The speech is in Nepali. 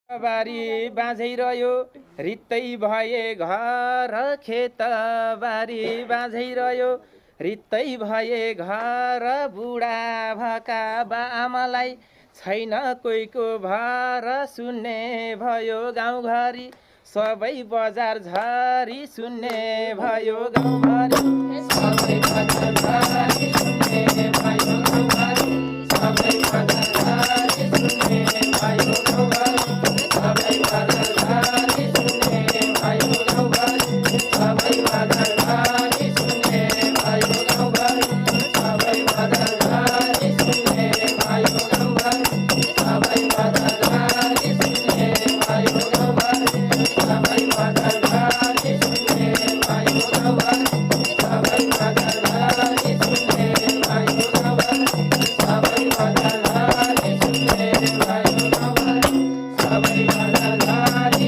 बारी बाँझै रह्यो रित्तै भए घर खेत बारी बाँझै रह्यो रित्तै भए घर बुढा भएका बाआमालाई छैन कोहीको भर सुन्ने भयो गाउँघरि सबै बजार झरी सुन्ने भयो गाउँघरि सबै बजार झरी सुन्ने भयो गाउँघरि सबै बजार झरी सुन्ने भयो गाउँघरि सबै बजार झरी सुन्ने भयो गाउँघरि सबै बजार झरी सुन्ने भयो गाउँघरि सबै बजार झरी सुन्ने भयो गाउँघरि सबै बजार झरी सुन्ने भयो गाउँघरि सबै बजार झरी सुन्ने भयो गाउँघरि सबै बजार झरी सुन्ने भयो गाउँघरि सबै बजार झरी सुन्ने भयो गाउँघरि सबै बजार झरी